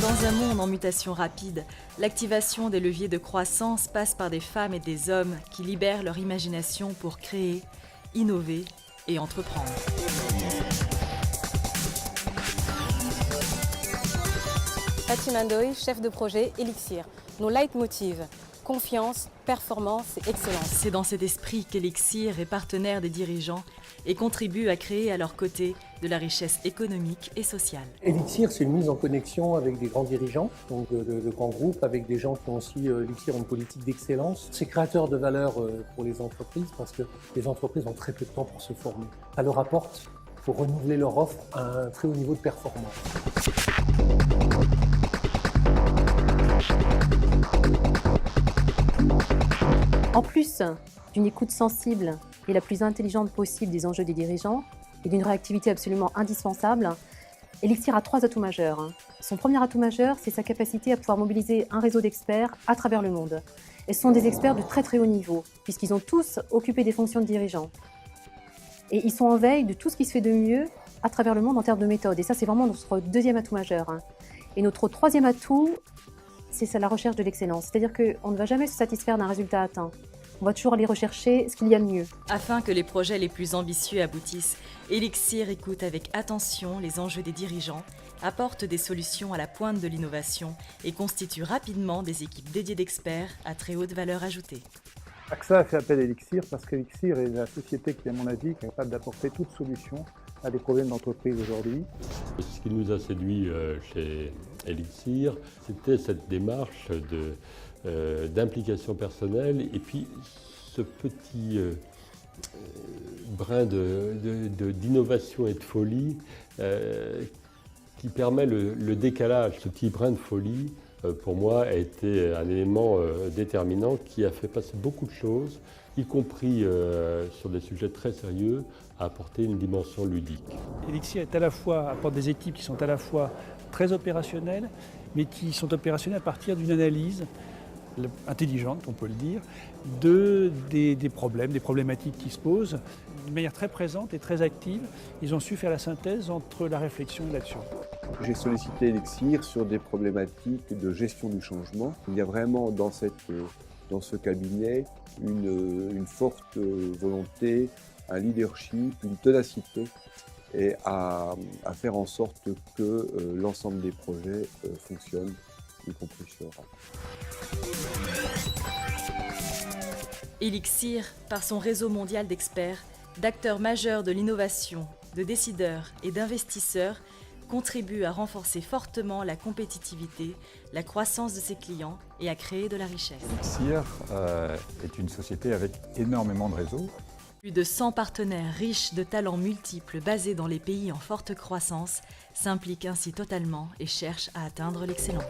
Dans un monde en mutation rapide, l'activation des leviers de croissance passe par des femmes et des hommes qui libèrent leur imagination pour créer, innover et entreprendre. Fatih Mandoy, chef de projet Elixir. Nos leitmotivs, confiance, performance et excellence. C'est dans cet esprit qu'Elixir est partenaire des dirigeants et contribue à créer à leur côté de la richesse économique et sociale. Elixir, c'est une mise en connexion avec des grands dirigeants, donc de grands groupes, avec des gens qui ont aussi Elixir une politique d'excellence. C'est créateur de valeur pour les entreprises parce que les entreprises ont très peu de temps pour se former. Ça leur apporte pour renouveler leur offre à un très haut niveau de performance. En plus d'une écoute sensible et la plus intelligente possible des enjeux des dirigeants et d'une réactivité absolument indispensable, Elixir a 3 atouts majeurs. Son premier atout majeur, c'est sa capacité à pouvoir mobiliser un réseau d'experts à travers le monde. Et ce sont des experts de très très haut niveau, puisqu'ils ont tous occupé des fonctions de dirigeants. Et ils sont en veille de tout ce qui se fait de mieux à travers le monde en termes de méthode. Et ça, c'est vraiment notre deuxième atout majeur. Et notre troisième atout, c'est la recherche de l'excellence. C'est-à-dire qu'on ne va jamais se satisfaire d'un résultat atteint. On va toujours aller rechercher ce qu'il y a de mieux. Afin que les projets les plus ambitieux aboutissent, Elixir écoute avec attention les enjeux des dirigeants, apporte des solutions à la pointe de l'innovation et constitue rapidement des équipes dédiées d'experts à très haute valeur ajoutée. AXA a fait appel à Elixir parce qu'Elixir est la société qui, à mon avis, est capable d'apporter toute solution à des problèmes d'entreprise aujourd'hui. Ce qui nous a séduit chez Elixir, c'était cette démarche d'implication personnelle et puis ce petit brin d'innovation et de folie qui permet le décalage. Ce petit brin de folie, pour moi, a été un élément déterminant qui a fait passer beaucoup de choses, y compris sur des sujets très sérieux, à apporter une dimension ludique. Elixir apporte des équipes qui sont à la fois très opérationnelles, mais qui sont opérationnelles à partir d'une analyse intelligente, on peut le dire, des problèmes, des problématiques qui se posent, de manière très présente et très active. Ils ont su faire la synthèse entre la réflexion et l'action. J'ai sollicité Elixir sur des problématiques de gestion du changement. Il y a vraiment dans ce cabinet une forte volonté, un leadership, une ténacité et à faire en sorte que l'ensemble des projets fonctionnent, y compris sur Oracle. Elixir, par son réseau mondial d'experts, d'acteurs majeurs de l'innovation, de décideurs et d'investisseurs, contribue à renforcer fortement la compétitivité, la croissance de ses clients et à créer de la richesse. Elixir est une société avec énormément de réseaux. Plus de 100 partenaires riches de talents multiples basés dans les pays en forte croissance s'impliquent ainsi totalement et cherchent à atteindre l'excellence.